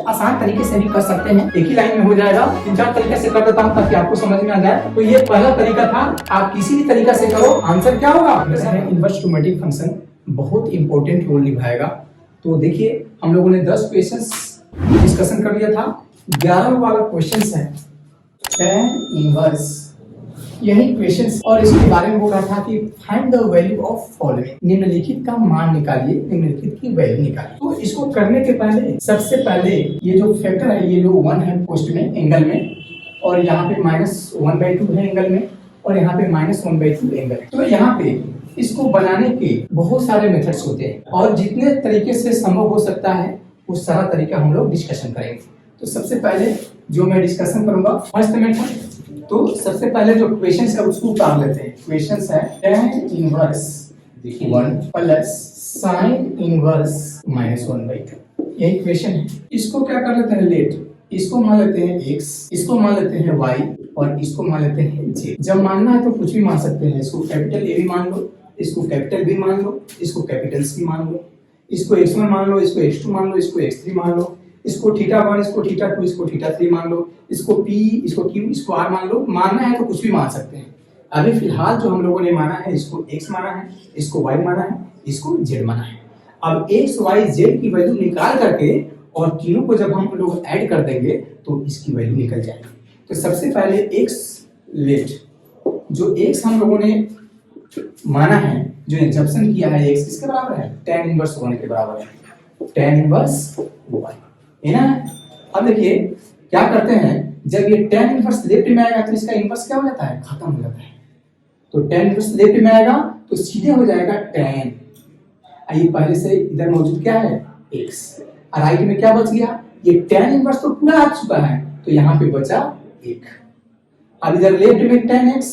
आसान तरीके से भी कर सकते हैं, एक ही लाइन में हो जाएगा। 3-4 तरीके से कर देता हूँ ताकि आपको समझ में आ जाए। तो ये पहला तरीका था, आप किसी भी तरीका से करो, आंसर क्या होगा? इनवर्स ट्रोमेटिक फंक्शन बहुत इंपॉर्टेंट रोल निभाएगा। तो देखिए हम लोगों ने 10 क्वेश्चंस डिस्कशन कर लिया था, 11वां वाला क्वेश्चन है tan इनवर्स, यही क्वेश्चन और इसके बारे में बोल रहा था कि find the value of following, निम्नलिखित का मान निकालिए, निम्नलिखित की वैल्यू निकालिए। तो इसको करने के पहले सबसे पहले ये जो फैक्टर है, ये जो 1 है पोस्ट में एंगल में, और यहाँ पे -1/2 है एंगल में, और यहाँ पे -1/2 एंगल है। तो यहाँ पे इसको बनाने के बहुत सारे मेथड्स होते हैं और जितने तरीके से संभव हो सकता है उस सारा तरीका हम लोग डिस्कशन करेंगे। तो सबसे पहले जो मैं डिस्कशन करूंगा फर्स्ट मेथड, तो सबसे पहले जो क्वेश्चन है उसको उतार लेते हैं। क्वेश्चन है tan inverse 1 plus sin inverse -1/2, यही क्वेश्चन है। इसको क्या कर लेते हैं, लेट, इसको मान लेते हैं x, इसको मान लेते हैं y और इसको मान लेते हैं z। जब मानना है तो कुछ भी मान सकते हैं, इसको कैपिटल A भी मान लो, इसको कैपिटल B मान लो, इसको कैपिटल C मान लो, इसको x1 मान लो, इसको x2 मान लो, इसको x3 मान लो, इसको θ1, इसको θ2, इसको θ3 मान लो, इसको p, इसको q, इसको r मान लो। मानना है तो कुछ भी मान सकते हैं। अभी फिलहाल जो हम लोगों ने माना है, इसको x माना है, इसको y माना है, इसको z माना है। अब x, y, z की वैल्यू निकाल करके और तीनों को जब हम लोग ऐड कर देंगे तो इसकी वैल्यू निकल जाएगी। तो सबसे पहले x लेट, जो x हम लोगों ने माना है, जो एग्जम्पशन किया है, x किसके बराबर है, tan इनवर्स 1 के बराबर है, tan इनवर्स 1 है ना। अब देखिए क्या करते हैं, जब ये tan इनवर्स लेफ्ट में आएगा तो इसका इनवर्स क्या हो जाता है, खत्म हो जाता है। तो tan इनवर्स लेफ्ट में आएगा तो सीधे हो जाएगा tan, ये पहले से इधर मौजूद क्या है, x, और राइट में क्या बच गया, ये tan इनवर्स तो पूरा आ चुका है तो यहाँ पे बचा 1। अब इधर लेफ्ट में tan x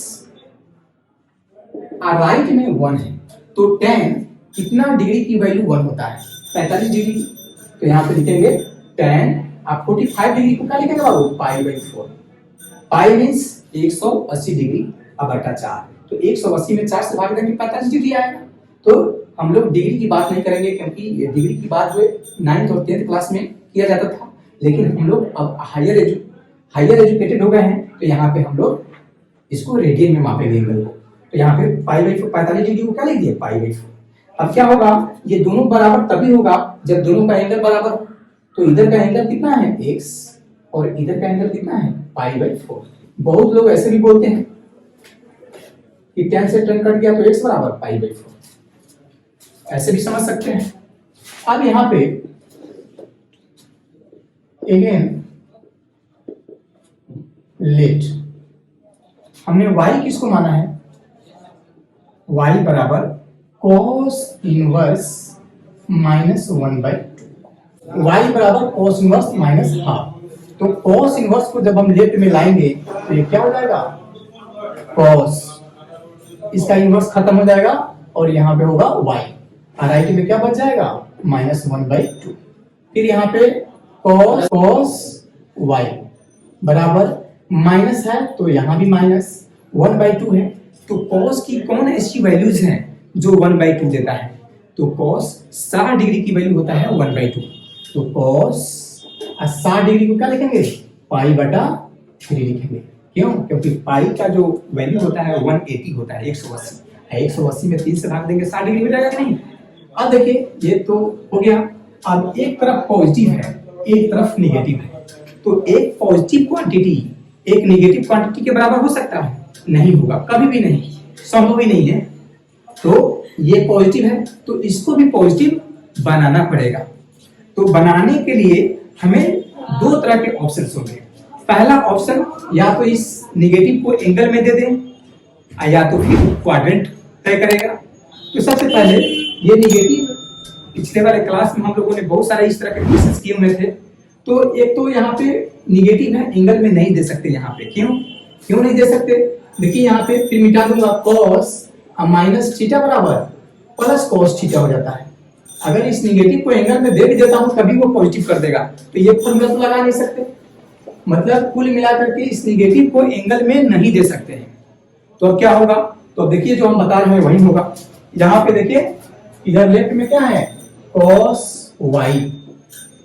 और राइट में 1 है, तो tan कितना डिग्री की वैल्यू 1 होता है, 45 डिग्री। तो यहाँ पे लिखेंगे tan, आप 45 डिग्री को क्या लिखेंगे बाबू, π/4, पाई मींस 180 डिग्री बटा 4, तो 180 में 4 से भाग देंगे 45 डिग्री आएगा। तो हम लोग डिग्री की बात नहीं करेंगे क्योंकि ये डिग्री की बात जो 9th और 10th क्लास में किया जाता था, लेकिन हम लोग अब हायर एजुकेटेड हो गए हैं, तो यहाँ पे हम लोग इसको रेडियन में मापेंगे एंगल को। तो यहाँ पे π/4 45 डिग्री को क्या लिख दिया, π/4। अब क्या होगा, ये दोनों बराबर तभी होगा जब दोनों का एंगल बराबर हो। तो इधर का एंगल कितना है, x, और इधर का एंगल कितना है, π/4। बहुत लोग ऐसे भी बोलते हैं कि tan से tan कट गया तो x बराबर π/4, ऐसे भी समझ सकते हैं। अब यहाँ पे अगेन लेट, हमने y किसको माना है, y बराबर cos इनवर्स -1/2, y बराबर cos इनवर्स -12। तो cos इनवर्स को जब हम लेफ्ट में लाएंगे तो ये क्या हो जाएगा, cos, इसका इनवर्स खत्म हो जाएगा और यहाँ पे होगा y, और राइट में क्या बच जाएगा, -1/2। फिर यहाँ पे cos y बराबर माइनस है तो यहाँ भी -1/2 है। तो cos की कौन ऐसी वैल्यूज हैं जो 1/2 देता है, तो cos 60 डिग्री की वैल्यू होता है 1/2। तो cos 60 डिग्री को क्या लिखेंगे, π/3 लिखेंगे। क्यों, क्योंकि पाई का जो वैल्यू होता है 180 होता है, 180 में 3 से भाग देंगे 60 डिग्री हो जाएगा नहीं। अब देखिए ये तो हो गया। अब एक तरफ पॉजिटिव है, एक तरफ नेगेटिव है, तो एक पॉजिटिव क्वांटिटी एक नेगेटिव क्वांटिटी के बराबर हो सकता है, नहीं होगा, कभी भी नहीं, संभव ही नहीं है। तो ये पॉजिटिव है तो इसको भी पॉजिटिव बनाना पड़ेगा। तो बनाने के लिए हमें 2 तरह के ऑप्शन होंगे। पहला ऑप्शन, या तो इस नेगेटिव को एंगल में दे दें या तो फिर क्वाड्रेंट तय करेगा। तो सबसे पहले ये नेगेटिव, पिछले वाले क्लास में हम लोगों ने बहुत सारे इस तरह के क्वेश्चंस किए हुए थे। तो एक तो यहाँ पे नेगेटिव है, एंगल में नहीं दे सकते। यहाँ पे क्यों नहीं दे सकते, देखिए यहाँ पे फिर मिटा दूंगा, cos -θ बराबर प्लस cos θ हो जाता है। अगर इस नेगेटिव को एंगल में दे भी देता हूँ तभी वो पॉजिटिव कर देगा, तो ये फॉर्मूला तो लगा नहीं सकते। मतलब कुल मिलाकर के इस नेगेटिव को एंगल में नहीं दे सकते हैं। तो अब क्या होगा, तो अब देखिए जो हम बता रहे हैं वही होगा। यहाँ पे देखिए इधर लेफ्ट में क्या है, cos y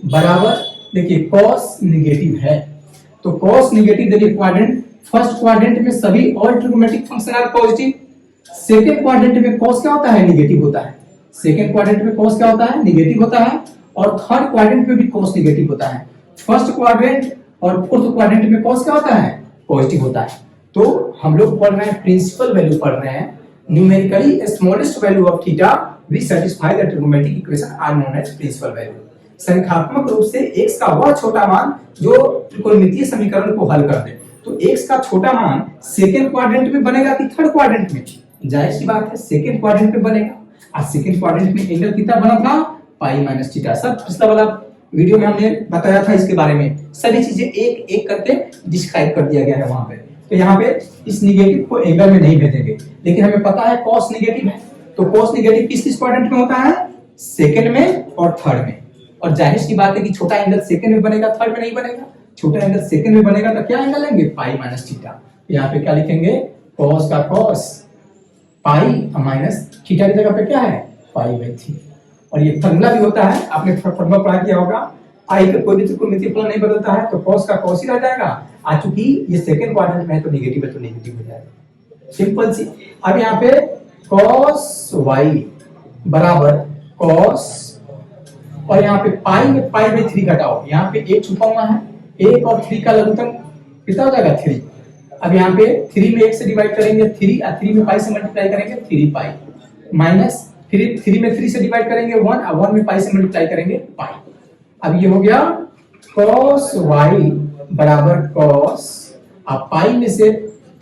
बराबर देखिए कॉस निगेटिव है, तो कॉस निगेटिव देखिए क्वाड्रेंट, फर्स्ट क्वाड्रेंट में सभी all trigonometric function are positive, second quadrant में कॉस क्या होता है, निगेटिव होता है, सेकंड क्वाड्रेंट में कॉस क्या होता है, निगेटिव होता है, और थर्ड क्वाड्रेंट में भी कॉस निगेटिव होता है। फर्स्ट क्वाड्रेंट और फोर्थ क्वाड्रेंट में कॉस क्या होता है, पॉजिटिव होता है। तो हम लोग पढ़ रहे हैं प्रिंसिपल वैल्यू पढ़ रहे हैं, numerically smallest value of theta we satisfy the trigonometric equation are known as principal value. संख्यात्मक रूप से x का वह छोटा मान जो त्रिकोणमितीय समीकरण को हल कर दे। तो x का छोटा मान सेकंड क्वाड्रेंट में बनेगा कि थर्ड क्वाड्रेंट में, जाहिर सी बात है सेकंड क्वाड्रेंट में बनेगा। और सेकंड क्वाड्रेंट में एंगल कितना बना था, पाई माइनस थीटा। सब पिछला वाला वीडियो में हमने बताया था इसके बारे में, सभी चीजें एक एक करके डिस्क्राइब कर दिया गया है वहां पे। तो यहाँ पे इस निगेटिव को एंगल में नहीं भेजेंगे, लेकिन हमें पता है कॉस निगेटिव है, तो कॉस निगेटिव किस क्वाड्रेंट में होता है, सेकंड में और थर्ड में। और जाहिर सी बात है कि छोटा एंगल सेकंड में बनेगा, थर्ड में नहीं बनेगा। छोटा एंगल सेकंड में बनेगा तो क्या एंगल लेंगे, पाई माइनस थीटा। यहाँ पे क्या लिखेंगे, कॉस का कॉस पाई माइनस थीटा की जगह पे क्या है, पाई बाई 3। और ये फॉर्मूला भी होता है, आपने फॉर्मूला पढ़ा किया होगा, आई का कोई भी त्रिकोणमितीय फलन नहीं बदलता है, तो कॉस का कॉस ही रह जाएगा। आ चूंकि ये सेकंड क्वाड्रेंट में है तो नेगेटिव है तो नेगेटिव हो जाएगा, सिंपल सी। अब यहाँ पे कॉस वाई बराबर कॉस, और यहाँ पे पाई में पाई बाई 3 घटाओ, यहाँ पे 1 छुपा हुआ है, 1 और 3 का लघुत्तम कितना हो जाएगा, 3। अब यहाँ पे 3 में 1 से डिवाइड करेंगे 3, और 3 में पाई से मल्टीप्लाई करेंगे 3 पाई, माइनस 3 में 3 से डिवाइड करेंगे 1, और 1 में पाई से मल्टीप्लाई करेंगे पाई। अब ये हो गया cos y बराबर cos, अब पाई में से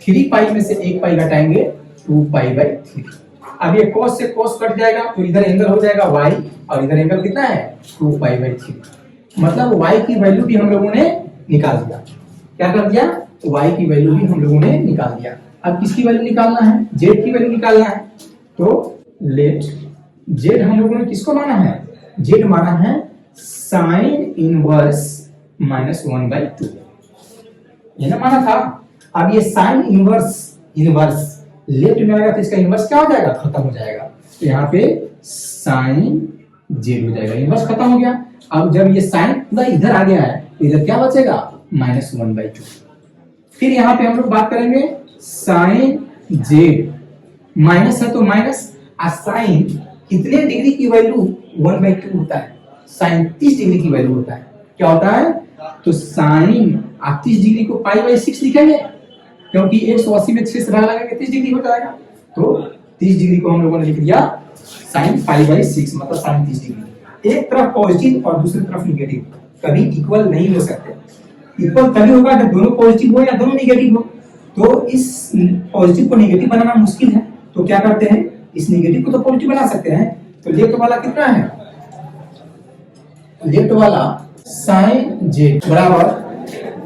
3 पाई में से 1 पाई घटाएंगे 2 पाई बाई 3। अब ये cos से cos कट जाएगा तो इधर एंगल हो जाएगा y, और इधर एंगल कितना है 2 पाई बाई 3। मतलब y की वैल्यू भी हम लोगों ने निकाल दिया। क्या कर दिया, y की वैल्यू भी हम लोगों ने निकाल दिया। अब किसकी वैल्यू निकालना है, z की वैल्यू निकालना है। तो लेट z हम लोगों ने किसको माना है, z माना है साइन इनवर्स माइनस 1/2, ये ना माना था। अब ये साइन इनवर्स लेफ्ट में आएगा तो इसका इनवर्स क्या हो जाएगा, खत्म हो जाएगा। तो यहाँ पे साइन जेड हो जाएगा, इनवर्स खत्म हो गया। अब जब ये साइन पूरा इधर आ गया है तो इधर क्या बचेगा, माइनस 1/2। फिर यहाँ पे हम लोग बात करेंगे साइन जेड, माइनस है तो माइनस, और साइन कितने डिग्री की वैल्यू 1/2 होता है, साइन 30 डिग्री की वैल्यू होता है। क्या होता है, तो साइन 30 डिग्री को पाई बाई 6 लिखेंगे, क्योंकि 180 में 6 से भाग लगाएंगे 30 डिग्री हो जाएगा। तो 30 डिग्री को हम लोगों ने लिख दिया साइन पाई बाई 6, मतलब साइन 30 डिग्री। एक तरफ पॉजिटिव और दूसरी तरफ निगेटिव कभी इक्वल नहीं हो सकते। इक्वल तभी होगा जब दोनों पॉजिटिव हो या दोनों निगेटिव हो। तो इस पॉजिटिव को निगेटिव बनाना मुश्किल है, तो क्या करते हैं, इस निगेटिव को तो पॉजिटिव बना सकते हैं। तो लेफ्ट वाला कितना है, लेफ्ट वाला साइन जेड बराबर,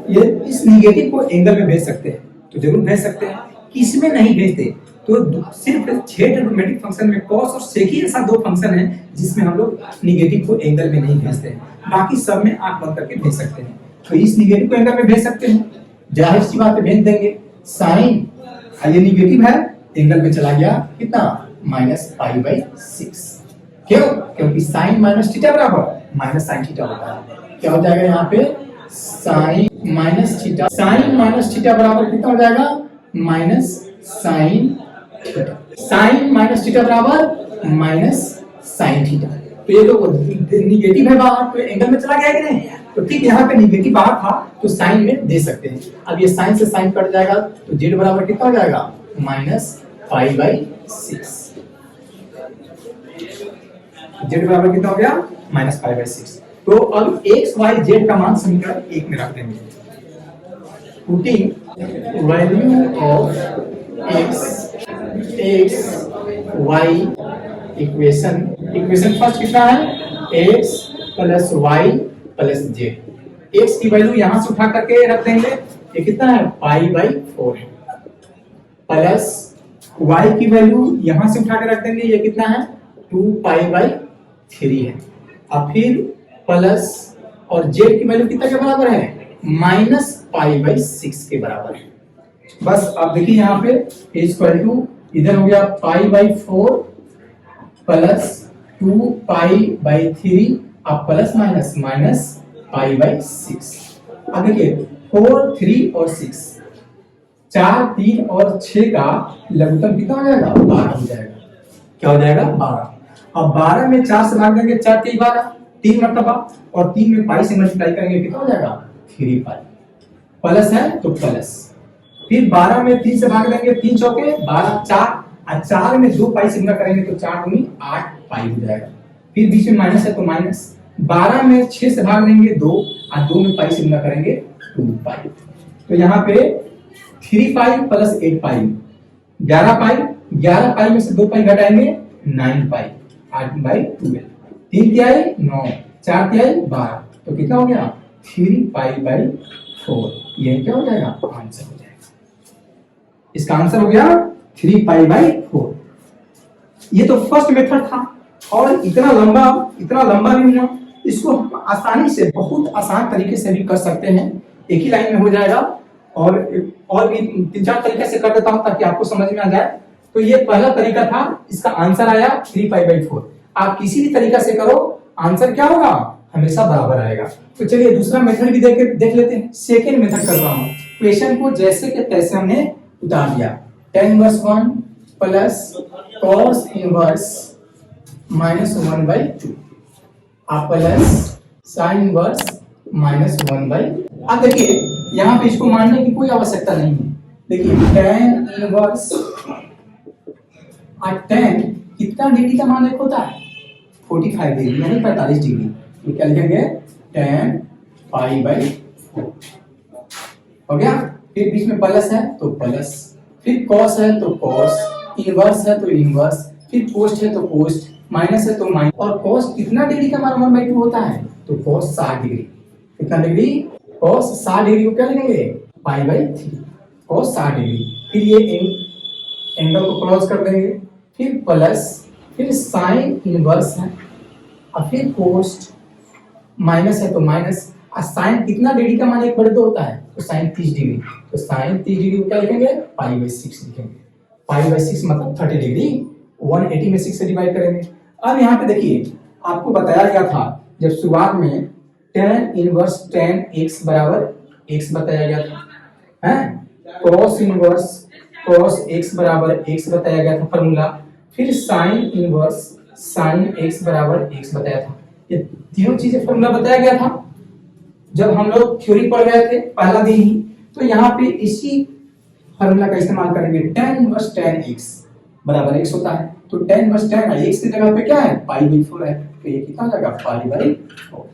ये इस निगेटिव को एंगल में भेज सकते हैं, तो जरूर भेज सकते हैं। किसमें नहीं भेजते, तो सिर्फ 6 ट्रिग्नोमेट्रिक फंक्शन में कॉस और सेक ही ऐसा 2 फंक्शन है जिसमें हम लोग निगेटिव को एंगल में नहीं भेजते हैं, बाकी सब में आंख बंद करके भेज सकते हैं। तो इस निगेटिव को एंगल में भेज सकते हैं, जाहिर सी बात है भेज देंगे। साइन ये निगेटिव है, एंगल में चला गया कितना, माइनस पाई बाई 6। क्यों, क्योंकि साइन माइनस थीटा बराबर माइनस साइन थीटा होता है। क्या हो जाएगा यहाँ पे, sine minus theta, sine minus theta बराबर कितना हो जाएगा, minus sine theta. Sine minus theta बराबर माइनस साइन थीटा। तो ये तो निगेटिव है बाहर, तो एंगल में चला गया कि नहीं। तो ठीक यहाँ पे निगेटिव बाहर था तो साइन में दे सकते हैं। अब ये साइन से साइन कट जाएगा तो जेड बराबर कितना हो जाएगा, माइनस पाई बाई 6। जेड बराबर कितना हो गया, माइनस पाई बाई 6। तो अब एक्स वाई जेड का मान समीकरण 1 में रख देंगे। Putting value of x y equation first कितना है, x plus y plus z. X की वैल्यू यहां से उठा करके रख देंगे, ये कितना है, पाई बाई 4 है, प्लस वाई की वैल्यू यहां से उठा के रख देंगे, ये कितना है, 2 पाई बाई 3 है। अब फिर प्लस, और जेड की वैल्यू कितना के बराबर है, माइनस पाई बाई 6 के बराबर है। बस अब देखिए यहाँ पे इक्वल टू, इधर हो गया pi by 4 plus 2 pi by 3, अब plus minus minus pi by 6। अब देखिए 4, 3 और 6, 4, 3 और 6 का लघुत्तम कितना हो जाएगा? 12 हो जाएगा। क्या हो जाएगा? 12। अब 12 में 4 से भाग देंगे, 4 3 12, 3 मरतबा, और 3 में पाई से मल्टीप्लाई करेंगे, कितना हो जाएगा? 3 पाई। प्लस है तो प्लस, फिर 12 में 3 से भाग देंगे, 3 चौके 12, 4, और 4 में 2 पाई से गुणा करेंगे तो 4 दूनी 8 पाई हो जाएगा। फिर बीच में माइनस है तो माइनस, 12 में 6 से भाग देंगे 2, और 2 में पाई से गुणा करेंगे 2 पाई। तो यहाँ पे 3 पाई प्लस 8 पाई 11 पाई, 11 पाई में से 2 पाई घटाएंगे 9 पाई, 8/12। 3 तिहाई 9, 4 तिहाई 12, तो कितना हो गया? 3 पाई बाई 4। ये क्या हो जाएगा? आंसर हो जाएगा। इसका आंसर हो गया 3 पाई बाई 4। ये तो फर्स्ट मेथड था, और इतना लंबा नहीं हुआ। इसको हम आसानी से, बहुत आसान तरीके से भी कर सकते हैं, एक ही लाइन में हो जाएगा। और भी 3-4 तरीके से कर देता हूं ताकि आपको समझ में आ जाए। तो ये पहला तरीका था, इसका आंसर आया 3 पाई बाई 4। आप किसी भी तरीका से करो, आंसर क्या होगा? हमेशा बराबर आएगा। तो चलिए दूसरा मेथड भी देख लेते हैं। सेकेंड मेथड कर रहा हूं, क्वेश्चन को जैसे के तैसे हमने उतार दिया। tan inverse 1 plus cos inverse -1/2 plus sin inverse -1/। अब देखिए यहाँ पे इसको मानने की कोई आवश्यकता नहीं है। देखिए tan इनवर्स, tan कितना डिग्री का मान एक होता है? 45 डिग्री, यानी 45 डिग्री। तो क्या लिखेंगे? tan पाई बाई 4 हो गया। फिर बीच में प्लस है तो प्लस, फिर cos है तो cos, इनवर्स है तो इनवर्स, फिर पोस्ट है तो पोस्ट, माइनस है तो माइनस। और cos कितना डिग्री का मान 1/2 होता है? तो cos 60 डिग्री। कितना डिग्री? cos 60 डिग्री को क्या लिखेंगे? Pi by 3, cos 60 degree. फिर ये एंगल को क्लोज कर देंगे, फिर प्लस, फिर साइन इनवर्स है, और फिर कोस्ट, माइनस है तो माइनस। और साइन कितना डिग्री का मान 1/2 होता है? तो साइन 30 डिग्री। तो साइन 30 डिग्री को क्या लिखेंगे? पाई बाई 6 लिखेंगे। पाई बाई 6 मतलब 30 डिग्री। 180 में 6 से डिवाइड करेंगे। अब यहाँ पे देखिए, आपको बताया गया था जब शुरुआत में tan इनवर्स tan x बराबर x बताया गया था, हैं? cos इनवर्स cos x बराबर x बताया गया था फॉर्मूला। फिर sin इनवर्स sin x बराबर x बताया था। ये तीनों चीजें फॉर्मूला बताया गया था जब हम लोग थ्योरी पढ़ रहे थे पहला दिन ही। तो यहाँ पे इसी फॉर्मूला का इस्तेमाल करेंगे। tan इनवर्स tan x बराबर x होता है, तो tan इनवर्स tan x की जगह पे क्या है? पाई बाई 4 है। तो ये कितना हो जाएगा? Pi by 4।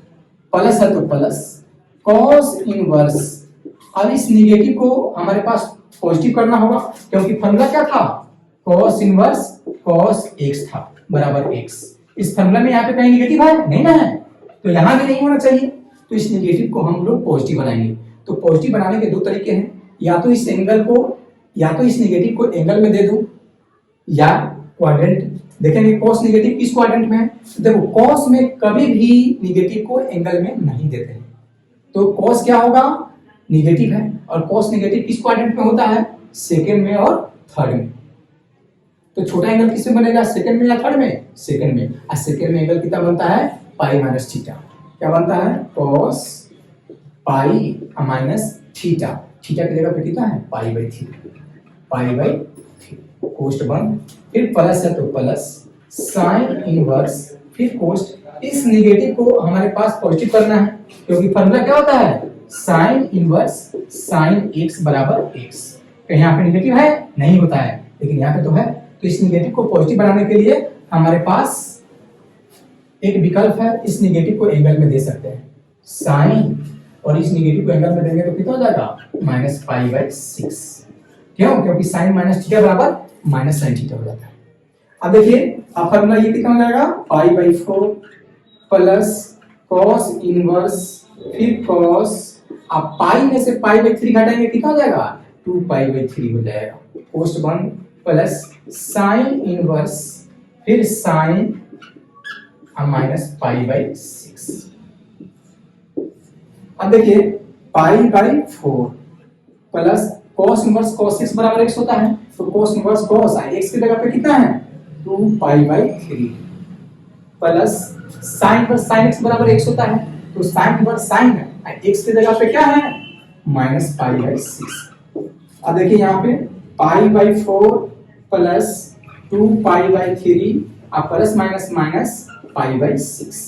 प्लस है तो प्लस, cos इनवर्स। अब इस निगेटिव को हमारे पास पॉजिटिव करना होगा, क्योंकि फॉर्मूला क्या था? cos इनवर्स cos x था बराबर x। इस फॉर्मूला में यहाँ पे कहीं निगेटिव है? नहीं ना है, तो यहाँ भी नहीं होना चाहिए। तो इस निगेटिव को हम लोग पॉजिटिव बनाएंगे। तो पॉजिटिव बनाने के दो तरीके हैं, या तो इस एंगल को, या तो इस निगेटिव को एंगल में दे दूं, या क्वाड्रेंट। देखेंगे cos निगेटिव किस क्वाड्रेंट में है? देखो cos में कभी भी निगेटिव को एंगल में नहीं देते हैं। तो cos क्या होगा? निगेटिव है, और cos निगेटिव किस क्वाड्रेंट में होता है? सेकंड में और थर्ड में। तो छोटा एंगल किसमें बनेगा? सेकंड में या थर्ड में? सेकंड में। और सेकंड में एंगल कितना बनता है? Pi minus theta. क्या बनता है? cos pi minus theta. Theta की जगह पे कितना है? Pi by 3, pi by 3। कोष्ट बंद, फिर प्लस है तो प्लस, साइन इनवर्स, फिर कोष्ट। इस निगेटिव को हमारे पास पॉजिटिव करना है, क्योंकि फॉर्मूला क्या होता है? साइन इनवर्स साइन x बराबर x। कहीं यहाँ पे निगेटिव है? नहीं होता है, लेकिन यहाँ पे तो है। तो इस निगेटिव को पॉजिटिव बनाने के लिए हमारे पास एक विकल्प है, इस निगेटिव को एंगल में दे सकते हैं साइन, और इस निगेटिव को एंगल में देंगे तो कितना हो जाएगा? Minus pi by 6। क्यों? क्योंकि साइन माइनस थीटा बराबर माइनस साइन थीटा हो जाता है। अब देखिए, अब फॉर्मूला ये कितना हो जाएगा? Pi by 4 plus cos inverse, फिर cos, अब पाई में से पाई बाई 3 घटाएंगे, कितना हो जाएगा? 2 पाई बाई 3 हो जाएगा। कोष्ट बंद, प्लस साइन इनवर्स, फिर साइन माइनस पाई बाई 6। अब देखिए, pi by 4 plus cos inverse cos x बराबर x होता है, तो cos इनवर्स cos x की जगह पे कितना है? 2 pi by 3 plus sin inverse sin x बराबर x होता है, तो साइन इनवर्स साइन है, एक्स की जगह पे क्या है माइनस पाई बाई 6। अब देखिए यहाँ पे pi by 4 plus 2 pi by 3 और plus minus minus pi by 6।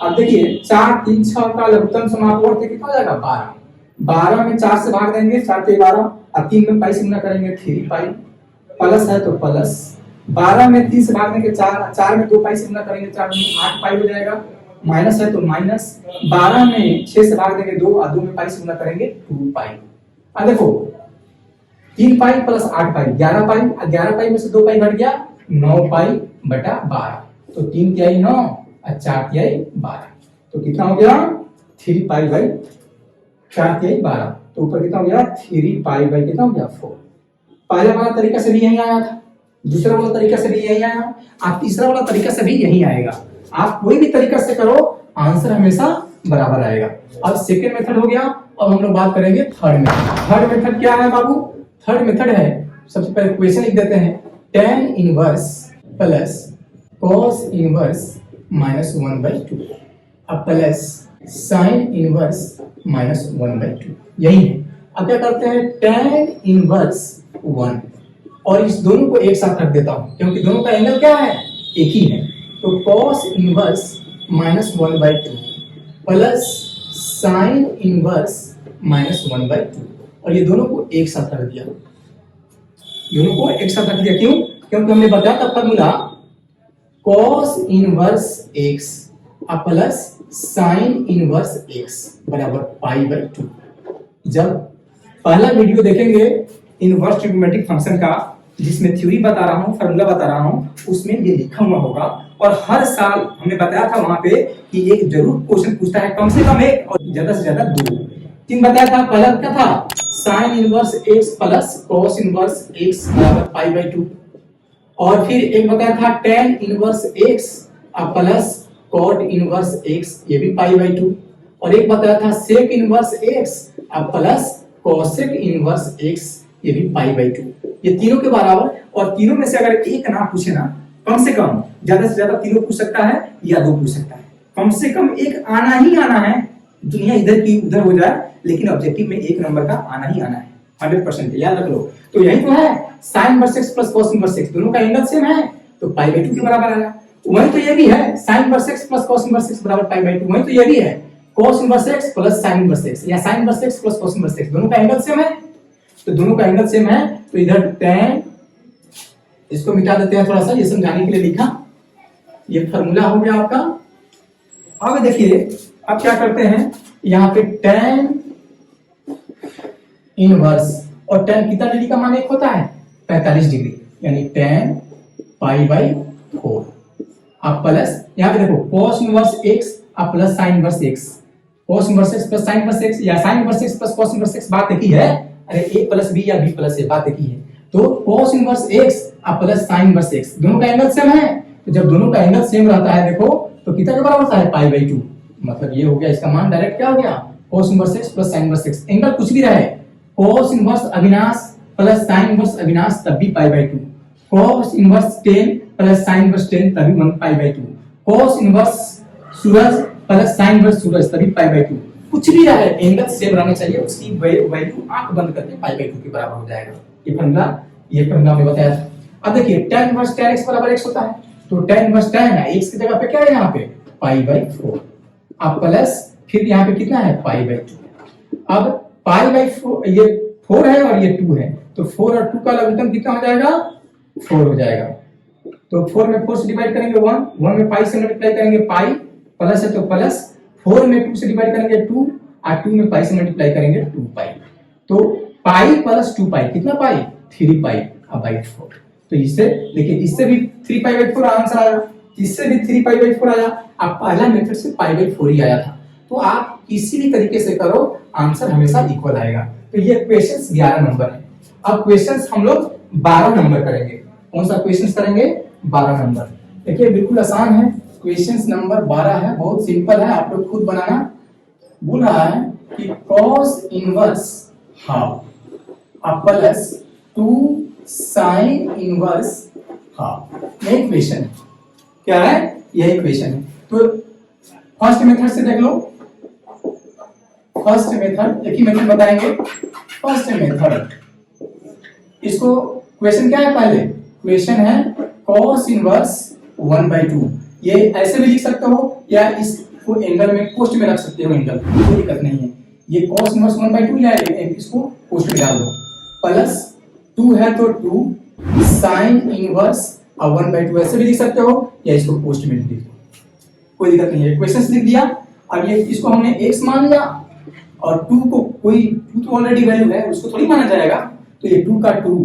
अब देखिए 4 3 6 का लघुत्तम समापवर्त कितना हो जाएगा 12। 12 में 4 से भाग देंगे 4 के 12 और 3 में पाई से गुणा करेंगे 3 पाई, प्लस है तो प्लस 12 में 3 से भाग देंगे 4, 4 में 2 पाई से गुणा करेंगे 4 में 8 पाई हो जाएगा, माइनस है तो माइनस 12 में 6 से भाग देंगे 2 और 2 में पाई से गुणा करेंगे 2 पाई। अब देखो 3 पाई प्लस 8 पाई 11 पाई और 11 पाई में से 2 पाई घट गया 9 पाई बटा 12, तो 3 तिहाई 9 और 4 तिहाई 12, तो कितना हो गया 3 पाई बाई 4 तिहाई 12, तो ऊपर कितना हो गया 3 पाई बाई कितना हो गया 4। पहले वाला तरीका से भी यही आया था, दूसरा वाला तरीका से भी यही आया, आप तीसरा वाला तरीका से भी यही आएगा। आप कोई भी तरीका से करो आंसर हमेशा बराबर आएगा। अब सेकंड मेथड हो गया, अब हम लोग बात करेंगे थर्ड मेथड। थर्ड मेथड क्या है बाबू, थर्ड मेथड है सबसे पहले इक्वेशन लिख देते हैं tan inverse plus cos inverse minus 1/2 अब प्लस sin इनवर्स माइनस 1/2, यही है। अब क्या करते हैं tan इनवर्स 1 और इस दोनों को एक साथ रख देता हूं क्योंकि दोनों का एंगल क्या है एक ही है, तो cos inverse minus 1/2 plus sin inverse minus 1/2 और ये दोनों को एक साथ रख दिया, दोनों को एक साथ रख दिया। क्यों? क्योंकि हमने बताया था formula cos inverse x plus sin inverse x बराबर पाई बाई 2। जब पहला वीडियो देखेंगे इनवर्स ट्रिग्नोमेट्रिक फंक्शन का जिसमें थ्योरी बता रहा हूं फॉर्मूला बता रहा हूं उसमें ये लिखा हुआ होगा, और हर साल हमने बताया था वहां पे कि एक जरूर क्वेश्चन पूछता है कम से कम एक और ज्यादा से ज्यादा 2 3 बताया था। पहला क्या था sin inverse x plus cos inverse x बराबर पाई बाई 2, और फिर एक बताया था tan inverse x plus cot inverse x ये भी पाई बाई 2, और एक बताया था sec inverse x plus cosec inverse x ये भी पाई बाई 2, ये तीनों के बराबर। और तीनों में से अगर एक ना पूछे ना, कम से कम ज्यादा से ज्यादा तीनों पूछ सकता है या 2 पूछ सकता है, कम से कम एक आना ही आना है। दुनिया इधर की उधर हो जाए लेकिन ऑब्जेक्टिव में 1 नंबर का आना ही आना है 100%, याद रख लो। तो यही तो है sin inverse x plus cos inverse x, दोनों का एंगल सेम है तो पाई बाई 2 के बराबर आया। वही तो ये भी है sin inverse x plus cos inverse x बराबर पाई बाई 2, वही तो ये भी है cos inverse x plus sin inverse x या sin inverse x plus cos inverse x, दोनों का एंगल सेम है, तो दोनों का एंगल सेम है। तो इधर tan, इसको मिटा देते हैं थोड़ा सा ये समझाने के लिए लिखा, ये फार्मूला हो गया आपका। अब देखिए अब क्या करते हैं यहाँ पे tan इनवर्स, और tan कितना डिग्री का मान एक होता है 45 डिग्री, यानी tan पाई बाई 4 अब प्लस यहाँ पे देखो cos इनवर्स x अब plus sin inverse x, cos inverse x plus sin inverse x या sin inverse x plus cos inverse x, बात एक ही है। अरे a प्लस b या b प्लस a, बात एक ही है। तो cos इनवर्स x अब प्लस sin इनवर्स x, दोनों का एंगल सेम है, तो जब दोनों का एंगल सेम रहता है देखो तो कितना के बराबर होता है पाई बाई 2, मतलब ये हो गया इसका मान डायरेक्ट क्या हो गया cos inverse x plus sin inverse x, angle कुछ भी रहे cos inverse Avinash plus sin inverse Avinash तब भी pi by 2, cos inverse 10 plus sin inverse 10 तभी 1 pi by 2, cos inverse Suraj plus sin inverse Suraj तभी पाई बाई 2, कुछ भी रहे एंगल सेम रहना चाहिए, उसकी वैल्यू आंख बंद करके पाई बाई 2 के बराबर हो जाएगा। ये फॉर्मूला में बताया था। अब देखिए tan इनवर्स tan x बराबर x होता है, तो tan इनवर्स tan है x की जगह पे क्या है यहाँ पे पाई बाई 4 अब प्लस फिर यहाँ पे कितना है पाई बाई 2। अब पाई बाई 4 ये 4 है और ये 2 है, तो 4 और 2 का लघुत्तम कितना हो जाएगा 4 हो जाएगा, तो 4 में 4 से डिवाइड करेंगे 1 में पाई से मल्टीप्लाई करेंगे पाई, प्लस है तो प्लस 4 में 2 से डिवाइड करेंगे 2 और 2 में पाई से मल्टीप्लाई करेंगे 2 पाई, तो पाई प्लस 2 पाई कितना पाई 3 पाई अब बाई 4। तो इससे देखिए इससे भी 3 पाई बाई 4 आंसर आया, इससे भी 3 पाई बाई 4 आया, अब पहला मेथड से पाई बाई 4 ही आया था। तो आप किसी भी तरीके से करो आंसर हमेशा इक्वल आएगा। तो ये क्वेश्चंस 11 नंबर है। अब क्वेश्चंस हम लोग 12 नंबर करेंगे। कौन सा क्वेश्चंस करेंगे 12 नंबर। देखिए बिल्कुल आसान है, क्वेश्चंस नंबर 12 है, बहुत सिंपल है, आप लोग खुद बनाना। बोल रहा है कि cos inverse half plus 2 sin inverse half, ये इक्वेशन है। क्या है ये इक्वेशन है। तो फर्स्ट मेथड से देख लो, फर्स्ट मेथड, एक ही मेथड बताएंगे। फर्स्ट मेथड, इसको क्वेश्चन क्या है, पहले क्वेश्चन है cos इनवर्स 1/2। ये ऐसे भी लिख सकते हो या इसको एंगल में पोस्ट में रख सकते हो, एंगल कोई दिक्कत नहीं है। ये cos इनवर्स 1/2 या इसको पोस्ट में डाल दो, प्लस 2 है तो 2 sin इनवर्स 1/2 ऐसे भी लिख सकते हो या इसको पोस्ट में लिख दो, कोई दिक्कत नहीं है। क्वेश्चन लिख दिया। अब ये इसको हमने x मान लिया और 2 को कोई 2 तो ऑलरेडी वैल्यू है, उसको थोड़ी माना जाएगा, तो ये 2 का 2,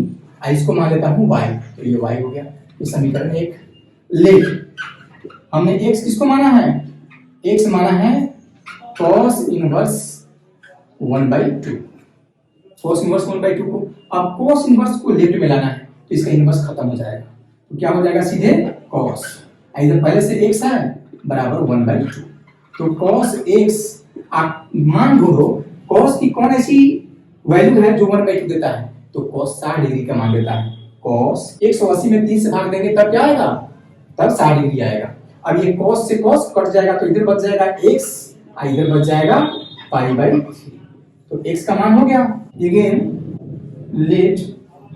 इसको मान लेता हूँ y, तो ये y हो गया। तो समीकरण 1 लेट हमने x किसको माना है, x माना है cos इनवर्स 1/2, cos इनवर्स 1/2 को। अब cos इनवर्स को लेफ्ट में लाना है तो इसका इनवर्स खत्म हो जाएगा, तो क्या हो जाएगा सीधे cos, इधर पहले से x है बराबर 1/2, तो cos x आप मान ढूंढो, cos की कौन ऐसी वैल्यू है जो 1/2 देता है, तो cos 60 डिग्री का मान देता है। cos 180 में 3 से भाग देंगे तब क्या आएगा, तब 60 डिग्री आएगा। अब ये cos से cos कट जाएगा तो इधर बच जाएगा x, इधर बच जाएगा π/3, तो x का मान हो गया। अगेन लेट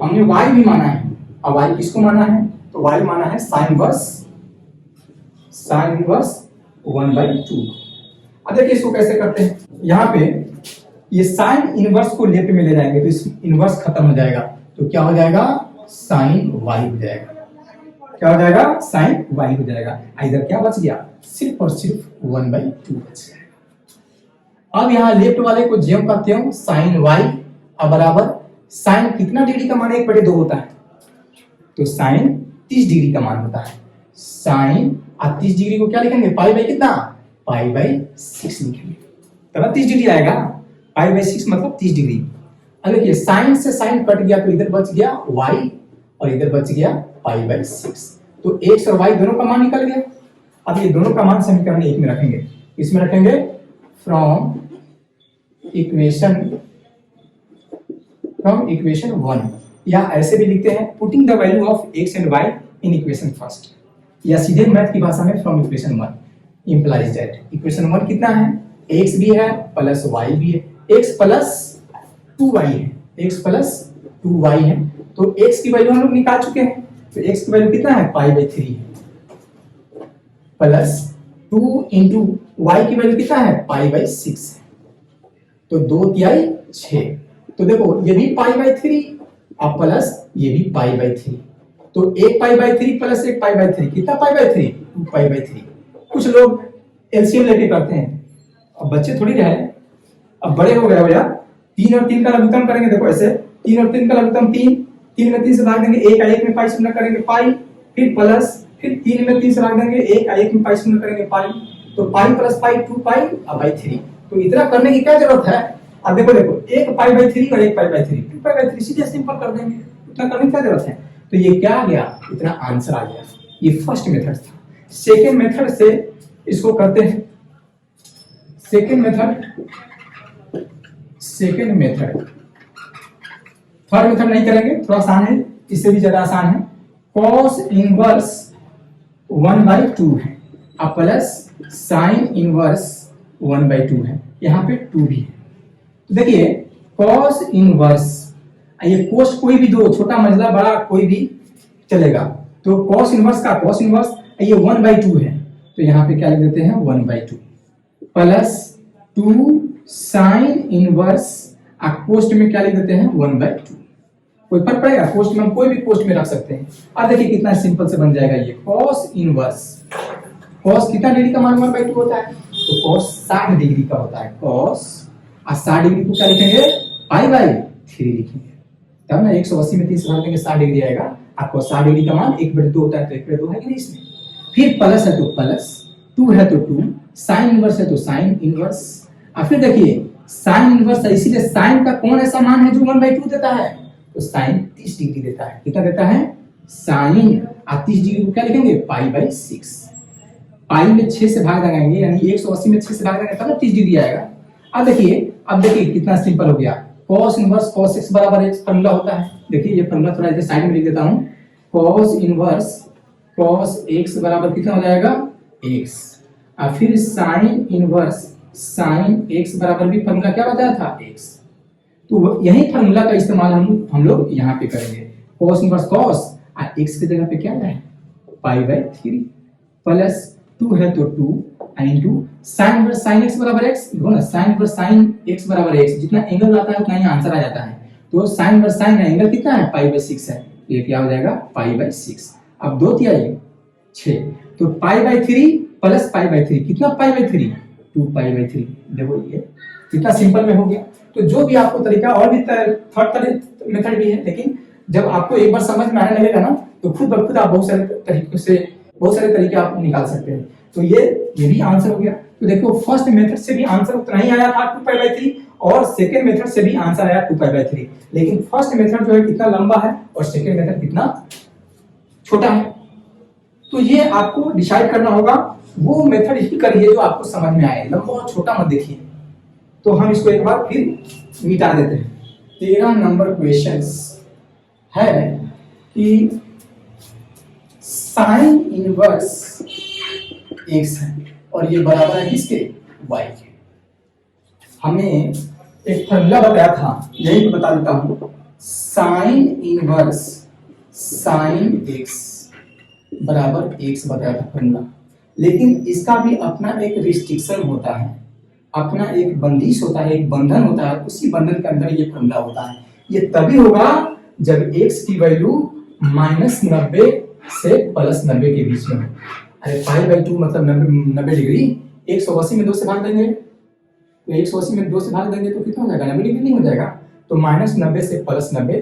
हमने y भी माना है, अब y किसको माना है, तो y माना है sin इनवर्स 1/2। अब देखिए इसको कैसे करते हैं, यहाँ पे ये साइन इनवर्स को लेफ्ट में ले जाएंगे तो इस इनवर्स खत्म हो जाएगा, तो क्या हो जाएगा साइन वाई हो जाएगा, क्या हो जाएगा साइन वाई हो जाएगा। इधर क्या बच गया, सिर्फ और सिर्फ 1/2 बच जाएगा। अब यहाँ लेफ्ट वाले को ज्यों का त्यों साइन वाई अब बराबर साइन कितना डिग्री का मान 1/2 होता है, तो साइन 30 डिग्री का मान होता है। साइन 30 डिग्री को क्या लिखेंगे, पाई कितना, π/6 लिखेंगे, तब 30 डिग्री आएगा। π/6 मतलब 30 डिग्री। अब देखिए साइन से साइन कट गया तो इधर बच गया y और इधर बच गया π/6, तो x और y दोनों का मान निकल गया। अब ये दोनों का मान समीकरण 1 में रखेंगे, इसमें रखेंगे फ्रॉम इक्वेशन 1, या ऐसे भी लिखते हैं putting the value of x and y in equation first, या सीधे मैथ की भाषा में from equation 1 implies that equation 1 कितना है, x भी है प्लस y भी है, x प्लस 2y है, x प्लस 2y है, तो x की वैल्यू हम लोग निकाल चुके हैं, तो x की वैल्यू कितना है π/3 है, प्लस 2 इंटू y की वैल्यू कितना है π/6 है, तो 2×3 6, तो देखो ये भी π/3 और प्लस ये भी π/3, तो 1 π/3 प्लस 1 π/3 कितना π/3 2 π/3। कुछ लोग एलसीएम लेके करते हैं, अब बच्चे थोड़ी रहे, अब बड़े हो गए भैया, 3 और 3 का लघुत्तम करेंगे, देखो ऐसे 3 और 3 का लघुत्तम 3, 3 में 3 से भाग देंगे 1 1 में पाई शून्य करेंगे पाई, फिर प्लस, फिर 3 में 3 से भाग देंगे 1 1 में पाई शून्य करेंगे पाई, तो पाई प्लस पाई 2 पाई और बाई 3, तो इतना करने की क्या जरूरत है। अब देखो 1 π/3 और 1 π/3 2 π/3 सीधे सिंपल कर देंगे, इतना करने की क्या जरूरत है। तो ये क्या आ गया, इतना आंसर आ गया। ये फर्स्ट मेथड था। सेकेंड मेथड से इसको करते हैं, सेकेंड मेथड, थर्ड मेथड नहीं करेंगे, थोड़ा आसान है, इससे भी ज्यादा आसान है। cos इनवर्स 1/2 है अब प्लस साइन इनवर्स 1/2 है, यहाँ पे 2 भी है, तो देखिए cos इनवर्स, ये कोस कोई भी दो, छोटा मंझला बड़ा कोई भी चलेगा, तो cos इनवर्स का cos इनवर्स ये 1/2 है, तो यहाँ पे क्या लिख देते हैं 1/2 प्लस 2 साइन इनवर्स, कोष्ट में क्या लिख देते हैं 1/2, कोई फर्क पड़ेगा, कोष्ट में हम कोई भी कोष्ट में रख सकते हैं। अब देखिए कितना सिंपल से बन जाएगा ये cos इनवर्स, cos कितना डिग्री का मान 1/2 होता है, तो cos 60 डिग्री का होता है, cos 60 डिग्री को क्या लिखेंगे π/3 लिखेंगे, तब ना 180 में 3 से भाग देंगे 60 डिग्री आएगा। आपको 60 डिग्री का मान 1/2 होता है, तो 1/2 है कि नहीं इसमें, फिर प्लस है तो प्लस, 2 है तो 2, साइन इनवर्स है तो साइन इनवर्स, और फिर देखिए साइन इनवर्स है, इसीलिए साइन का कौन ऐसा मान है जो 1/2 देता है, तो साइन 30 डिग्री देता है, कितना देता है साइन 30 डिग्री को क्या लिखेंगे π/6, पाई में 6 से भाग लगाएंगे, यानी 180 में 6 से भाग लगाएंगे तब 30 डिग्री आएगा। अब देखिए कितना सिंपल हो गया, cos इनवर्स cos x बराबर x फॉर्मूला होता है, देखिए ये फॉर्मूला थोड़ा इधर साइड में लिख देता हूं, cos इनवर्स cos x बराबर कितना हो जाएगा x, और फिर sin इनवर्स साइन एक्स बराबर भी फॉर्मूला क्या बताया था, एक्स। तो यही फॉर्मूला का इस्तेमाल हम लोग यहाँ पे करेंगे। cos इनवर्स cos और x की जगह पे क्या है, पाई बाई 3 प्लस 2 है तो 2 into sin inverse sin x बराबर x, देखो ना sin इनवर्स sin x बराबर x, जितना एंगल आता है उतना ही आंसर आ जाता है। तो sin इनवर्स sin एंगल कितना है, पाई बाई 6 है, ये क्या हो जाएगा, पाई बाई 6। अब 2 तिया 6, तो pi by 3 plus pi by 3, कितना पाई बाई 3, 2 पाई बाई 3। देखो ये कितना सिंपल में हो गया। तो जो भी आपको तरीका, और भी थर्ड मेथड भी है, लेकिन जब आपको एक बार समझ में आने लगेगा ना तो खुद ब खुद आप बहुत सारे तरीके आप निकाल सकते हैं। तो ये भी आंसर हो गया। तो देखो फर्स्ट मेथड से भी आंसर उतना ही आया था 2 पाई बाई 3, और सेकंड मेथड से भी आंसर आया 2 पाई बाई 3, लेकिन फर्स्ट मेथड जो है कितना लंबा है और सेकंड मेथड कितना छोटा है। तो ये आपको डिसाइड करना होगा, वो मेथड ही करिए जो आपको समझ में आए, लंबा और छोटा मत देखिए। तो हम इसको एक बार फिर मिटा देते हैं। 13 नंबर क्वेश्चंस है कि साइन इनवर्स x है और ये बराबर है किसके, y के। हमें एक फॉर्मूला बताया था, यही तो बता देता हूं, साइन इनवर्स साइन x बराबर x बताया था फॉर्मूला। लेकिन इसका भी अपना एक रिस्ट्रिक्शन होता है, अपना एक बंदिश होता है, एक बंधन होता है। उसी बंधन के अंदर ये फॉर्मूला होता है। ये तभी होगा जब x की वैल्यू -90 से +90 के बीच में हो। अरे पाई बाई 2 मतलब 90 डिग्री, 180 में 2 से भाग देंगे, तो 180 में 2 से भाग देंगे तो कितना हो जाएगा, 90 डिग्री नहीं हो जाएगा। तो -90 से +90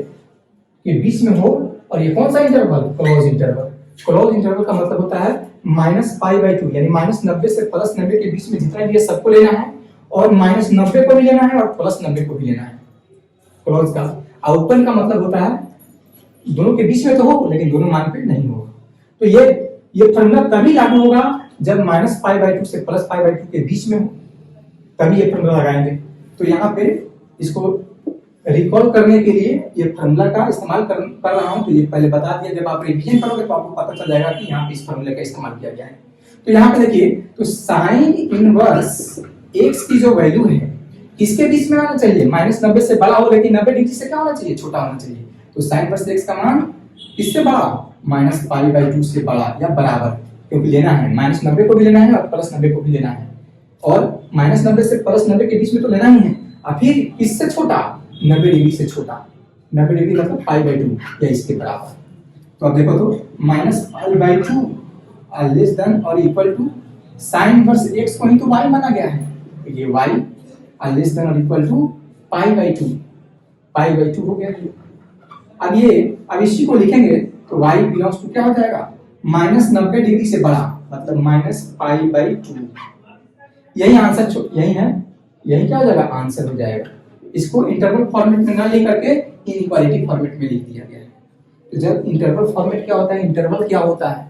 के बीच में हो, और ये कौन सा interval, close interval. Close interval का मतलब होता है -π/2, यानी -90 से +90 के बीच में जितना भी है सबको लेना है, और -90 को भी लेना है और +90 को भी लेना है क्लोज का। और ओपन का मतलब होता है दोनों के बीच में तो हो लेकिन दोनों मान पे नहीं हो। तो ये फॉर्मूला तभी लागू होगा जब -π/2 से +π/2 के बीच में हो, तभी ये फॉर्मूला लगाएंगे। तो यहाँ पे इसको रिकॉल करने के लिए ये फॉर्मूला का इस्तेमाल कर रहा हूं। तो ये पहले बता दिया, जब आप रिवीजन करोगे तो आपको पता चल जाएगा कि यहाँ पे इस फॉर्मूले का इस्तेमाल किया गया है। तो यहाँ पे देखिए, तो साइन इनवर्स x की जो वैल्यू है किसके बीच में आना चाहिए, -90 से बड़ा हो, लेकिन 90 डिग्री से क्या होना चाहिए, छोटा होना चाहिए। तो साइन इनवर्स x का मान किससे बड़ा, -π/2 से बड़ा या बराबर, क्योंकि लेना है -90 को भी लेना है और +90 को भी लेना है, और -90 से +90 के बीच में तो लेना ही है। और फिर किससे छोटा, 90 डिग्री से छोटा, 90 डिग्री मतलब π/2 या इसके बराबर। तो अब देखो, तो -π/2 लेस देन और equal to sine inverse x को ही तो y माना गया है, तो ये y लेस देन और इक्वल टू π/2 हो गया। अब इसी को लिखेंगे तो y बिलोंग्स टू क्या हो जाएगा, -90 डिग्री से बड़ा, मतलब -π/2। यही आंसर, यही है, यही क्या हो जाएगा, आंसर हो जाएगा। इसको इंटरवल फॉर्मेट में ना लेकर के इनइक्वालिटी फॉर्मेट में लिख दिया गया है। तो जब इंटरवल फॉर्मेट क्या होता है, इंटरवल क्या होता है,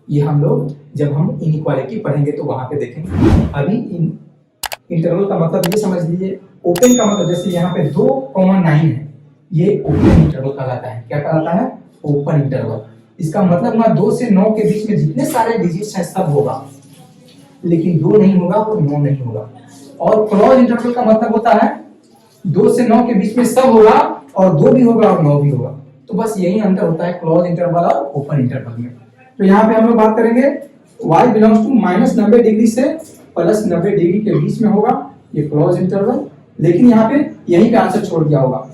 ये हम लोग जब हम इनइक्वालिटी पढ़ेंगे तो वहां पे देखेंगे। अभी इंटरवल का मतलब ये समझ लीजिए, ओपन का मतलब जैसे यहाँ पे 2,9 है, ये ओपन इंटरवल कहलाता है। क्या कहलाता है, ओपन इंटरवल। इसका मतलब हुआ 2 से 9 के बीच में जितने सारे डिजिट्स हैं सब होगा, लेकिन 2 नहीं होगा और 9 नहीं होगा। और क्लोज इंटरवल का मतलब होता है 2 से 9 के बीच में सब होगा, और 2 भी होगा और 9 भी होगा। तो बस यही अंतर होता है क्लोज इंटरवल और ओपन इंटरवल में। तो यहाँ पे हम लोग बात करेंगे y बिलोंग्स टू -90 डिग्री से +90 डिग्री के बीच में होगा, ये क्लोज इंटरवल। लेकिन यहाँ पे यही का आंसर छोड़ दिया होगा,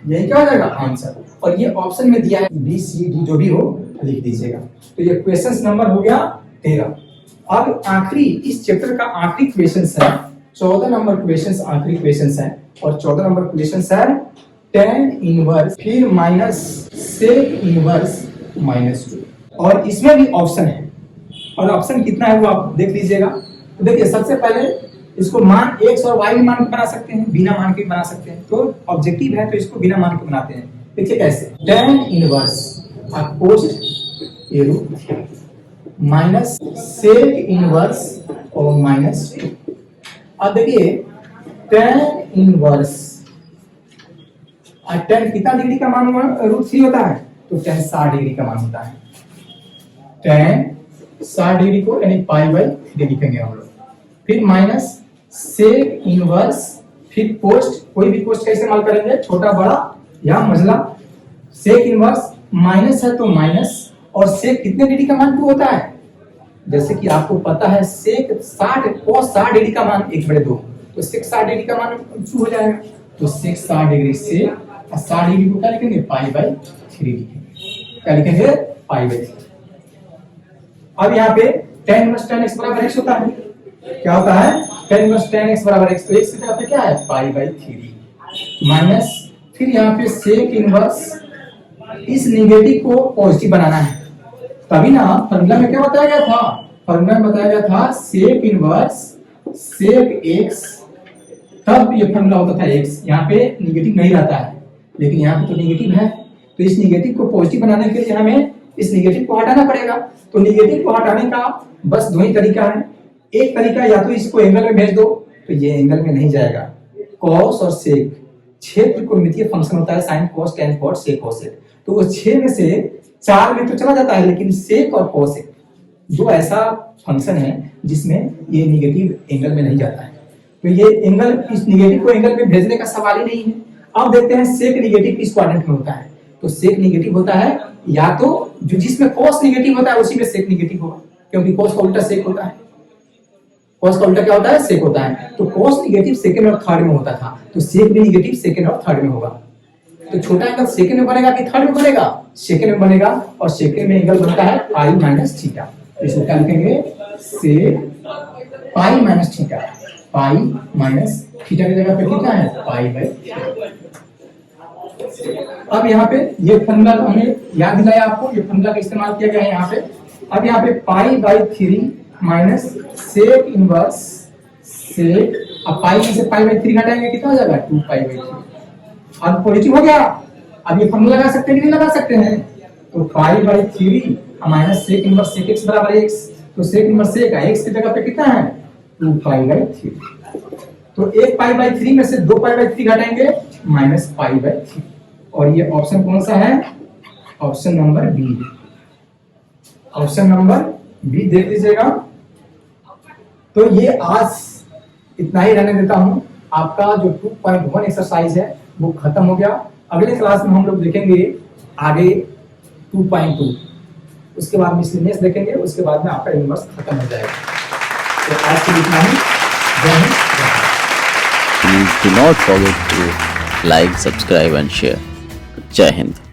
यही क्या हो जाएगा आंसर। और ये ऑप्शन में दिया है बी सी डी, जो भी हो लिख दीजिएगा। तो ये क्वेश्चन नंबर हो गया 13। अब आखिरी, इस चैप्टर का आखिरी क्वेश्चन है 14 नंबर क्वेश्चन, आखिरी क्वेश्चन है। और 14 नंबर क्वेश्चन है tan इनवर्स फिर माइनस सेक इनवर्स -2, और इसमें भी ऑप्शन है। और ऑप्शन कितना है वो आप देख लीजिएगा। तो देखिए, सबसे पहले इसको मान x और y मान के बना सकते हैं, बिना मान के बना सकते हैं। तो ऑब्जेक्टिव है तो इसको बिना मान के बनाते हैं। देखिए कैसे, tan इनवर्स अपोजिट ए रूट माइनस सेक इनवर्स और -2। अब देखिए tan इनवर्स, tan कितना डिग्री का मान √3 होता है, तो tan 60 डिग्री का मान होता है। tan 60 डिग्री को यानी π/3 लिखेंगे हम लोग। फिर माइनस सेक इनवर्स, फिर पोस्ट, कोई भी पोस्ट का इस्तेमाल करेंगे, छोटा बड़ा या मझला। सेक इनवर्स माइनस है तो माइनस, और सेक कितने डिग्री का मान होता है, जैसे कि आपको पता है सेक 60 cos 60 डिग्री का मान 1/2, तो सेक 60 डिग्री का मान शुरू हो जाएगा। तो सेक 60 डिग्री से 60 डिग्री को क्या लिखेंगे, π/3 लिखेंगे। क्या लिखेंगे, π/3। अब यहाँ पे tan इनवर्स tan x बराबर x होता है, क्या होता है, tan इनवर्स tan x बराबर x, तो x की जगह पे क्या है, π/3 माइनस, फिर यहाँ पे सेक इनवर्स, इस नेगेटिव को पॉजिटिव बनाना है, तभी ना फॉर्मूला में क्या बताया गया था, फॉर्मूला में बताया गया था सेक इनवर्स सेक x, तब ये फॉर्मूला होता था x, यहाँ पे नेगेटिव नहीं रहता है, लेकिन यहाँ पे तो नेगेटिव है, तो इस नेगेटिव को पॉजिटिव बनाने के लिए हमें इस नेगेटिव को हटाना पड़ेगा। तो नेगेटिव को हटाने का बस दो ही तरीका है, एक तरीका या तो इसको एंगल में भेज दो, तो ये एंगल में नहीं जाएगा, कॉस और सेक क्षेत्र त्रिकोणमितीय फंक्शन होता है, sine cos tan cos sec cosec, तो वो 6 में से 4 में तो चला जाता है, लेकिन सेक और कोसेक जो ऐसा फंक्शन है जिसमें ये नेगेटिव एंगल में नहीं जाता है, तो ये एंगल, इस नेगेटिव को एंगल में भेजने का सवाल ही नहीं है। अब देखते हैं सेक नेगेटिव किस क्वाड्रेंट में होता है, तो सेक नेगेटिव होता है या तो जो जिसमें कोस नेगेटिव होता है उसी में सेक नेगेटिव होगा, क्योंकि कोस का उल्टा सेक होता है, कोस का उल्टा क्या होता है, सेक होता है, तो कोस नेगेटिव सेकंड और थर्ड में होता था, तो सेक भी नेगेटिव सेकंड और थर्ड में होगा। तो छोटा एंगल सेकंड में बनेगा कि थर्ड में बनेगा, सेकंड में बनेगा, और सेकंड में एंगल बनता है π-θ, इसको क्या लिखेंगे, सेक π-θ, π-θ की जगह पे कितना है, π/3। अब यहाँ पे ये फॉर्मूला तो हमें याद दिलाया आपको, ये फॉर्मूला का इस्तेमाल किया गया है यहाँ पे। अब यहाँ पे π/3 माइनस सेक इनवर्स सेक, अब पाई में से π/3 घटाएंगे कितना हो जाएगा, 2π/3। अब पॉजिटिव हो गया, अब ये फॉर्मूला लगा सकते हैं कि नहीं लगा सकते हैं, तो π/3 minus sec inverse sec x बराबर x, तो सेक इनवर्स सेक का x की जगह पे कितना है, 2π/3, तो एक π/3 में से 2π/3 घटाएंगे माइनस π/3, और ये ऑप्शन कौन सा है, option number B, option number B देख लीजिएगा। तो ये आज इतना ही रहने देता हूं, आपका जो 2.1 एक्सरसाइज है वो खत्म हो गया। अगले क्लास में हम लोग देखेंगे आगे 2.2, उसके बाद मिसलेनियस देखेंगे, उसके बाद में आपका इनवर्स खत्म हो जाएगा। तो आज के लिए इतना ही, जय Hind. Please do not forget to like, subscribe and share. Jai Hind.